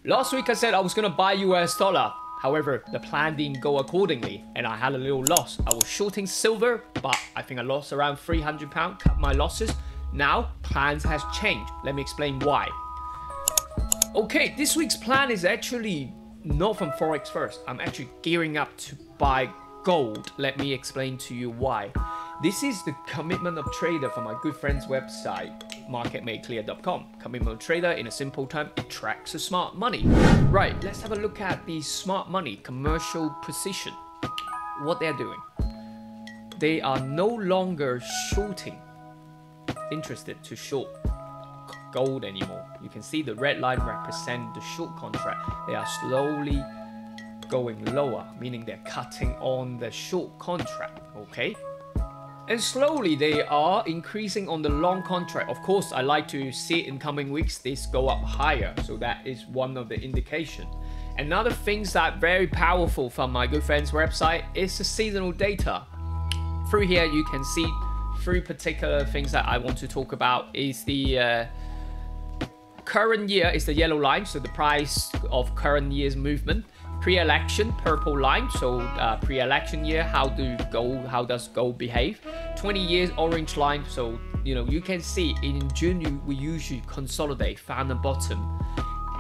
Last week I said I was gonna buy US dollar. However, the plan didn't go accordingly and I had a little loss. I was shorting silver, but I think I lost around £300, cut my losses. Now, plans has changed. Let me explain why. Okay, this week's plan is actually not from Forex first. I'm actually gearing up to buy gold. Let me explain to you why. This is the commitment of trader from my good friend's website, marketmadeclear.com. Commitment of trader, in a simple term, it tracks the smart money. Right, let's have a look at the smart money, commercial precision. What they're doing. They are no longer shorting, interested to short gold anymore. You can see the red line represent the short contract. They are slowly going lower, meaning they're cutting on the short contract, okay? And slowly they are increasing on the long contract. Of course, I like to see it in coming weeks, this go up higher. So that is one of the indication. Another things that very powerful from my good friend's website is the seasonal data. Through here, you can see three particular things that I want to talk about is the current year is the yellow line. So the price of current year's movement. Pre-election, purple line, so pre-election year, how does gold behave? 20 years, orange line, so you can see in June we usually consolidate, found the bottom,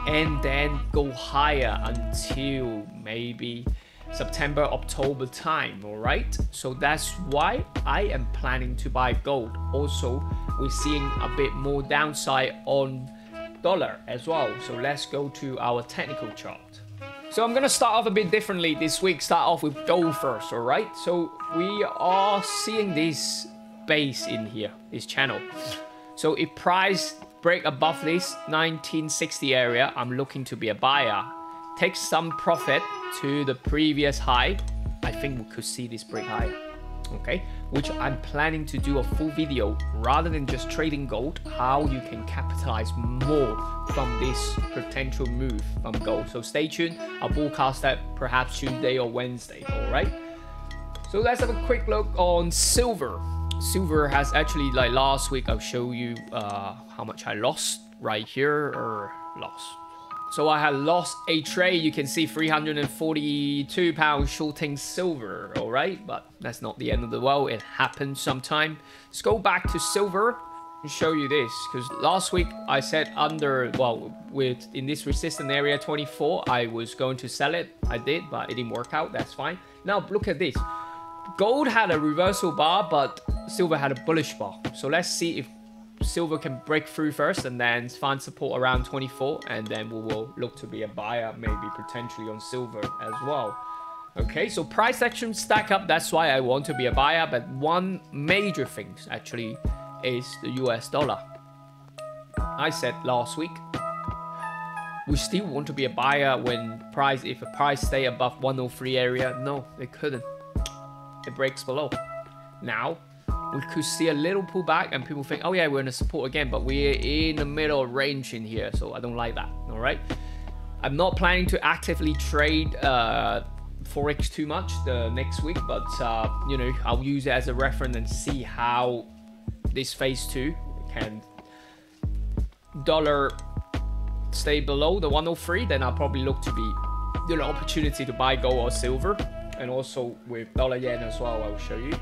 and then go higher until maybe September, October time, all right? So that's why I am planning to buy gold. Also, we're seeing a bit more downside on dollar as well. So let's go to our technical chart. So I'm gonna start off a bit differently this week, start off with gold first, all right? So we are seeing this base in here, this channel. So if price break above this 1960 area, I'm looking to be a buyer. Take some profit to the previous high. I think we could see this break higher, okay? Which I'm planning to do a full video rather than just trading gold, how you can capitalize more from this potential move from gold. So stay tuned, I'll broadcast that perhaps Tuesday or Wednesday, all right? So let's have a quick look on silver. Silver has actually, like last week, I'll show you how much I lost right here, or lost. So I had lost a trade, you can see £342 shorting silver, all right? But that's not the end of the world, it happens sometime. Let's go back to silver and show you this, because last week I said in this resistance area 24, I was going to sell it. I did, but it didn't work out, that's fine. Now look at this. Gold had a reversal bar, but silver had a bullish bar. So let's see if silver can break through first and then find support around 24, and then we will look to be a buyer, maybe potentially on silver as well. Okay, so price action stack up, that's why I want to be a buyer. But one major thing actually is the US dollar. I said last week we still want to be a buyer when price, if a price stay above 103 area. No, it couldn't, it breaks below. Now we could see a little pullback and people think, oh yeah, we're in a support again, but we're in the middle range in here, so I don't like that, all right? I'm not planning to actively trade Forex too much the next week, but I'll use it as a reference and see how this phase 2 can dollar stay below the 103, then I'll probably look to be opportunity to buy gold or silver, and also with dollar yen as well, I'll show you.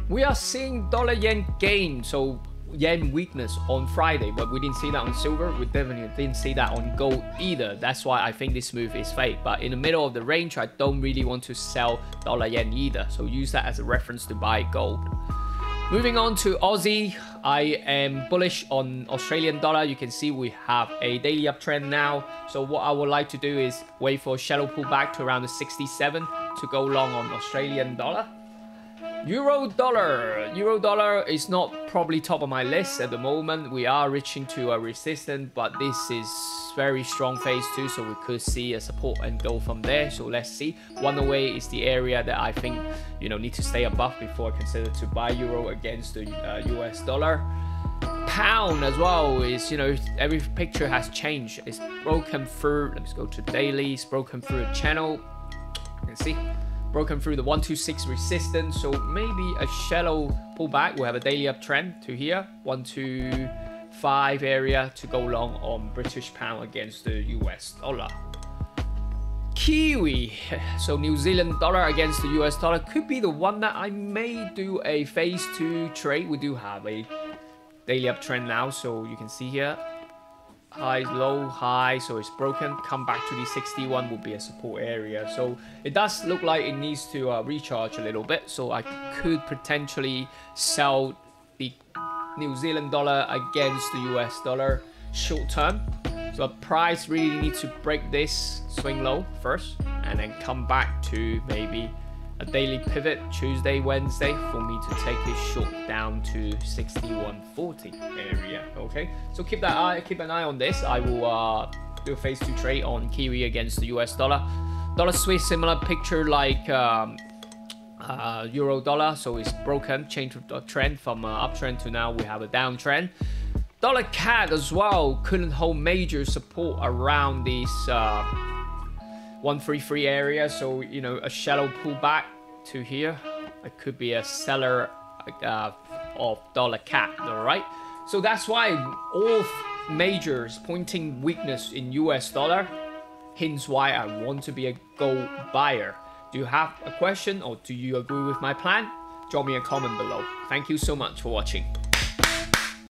We are seeing dollar yen gain, so yen weakness on Friday, but we didn't see that on silver. We definitely didn't see that on gold either. That's why I think this move is fake. But in the middle of the range, I don't really want to sell dollar yen either. So use that as a reference to buy gold. Moving on to Aussie, I am bullish on Australian dollar. You can see we have a daily uptrend now. So what I would like to do is wait for a shallow pullback to around the 67 to go long on Australian dollar. Euro dollar is not probably top of my list at the moment. We are reaching to a resistance, but this is very strong phase 2, so we could see a support and go from there. So let's see. 108 is the area that I think need to stay above before I consider to buy euro against the US dollar. Pound as well is, every picture has changed. It's broken through. Let's go to daily. It's broken through a channel. You can see. Broken through the 126 resistance, so maybe a shallow pullback. We'll have a daily uptrend to here, 125 5 area to go long on British pound against the US dollar. Kiwi, so New Zealand dollar against the US dollar could be the one that I may do a phase 2 trade. We do have a daily uptrend now, so you can see here high, low, high, so it's broken. Come back to the 61 will be a support area, so it does look like it needs to recharge a little bit, so I could potentially sell the New Zealand dollar against the US dollar short term. So the price really needs to break this swing low first and then come back to maybe a daily pivot Tuesday, Wednesday for me to take this short down to 61.40 area. Okay, so keep an eye on this. I will do a phase 2 trade on Kiwi against the US dollar. Dollar Swiss, similar picture like Euro dollar, so it's broken, change of trend from uptrend to now we have a downtrend. Dollar CAD as well couldn't hold major support around this 133 area, so you know, a shallow pullback to here. It could be a seller of dollar CAD. All right, so that's why all majors pointing weakness in US dollar. Hence why I want to be a gold buyer. Do you have a question or do you agree with my plan? Drop me a comment below. Thank you so much for watching.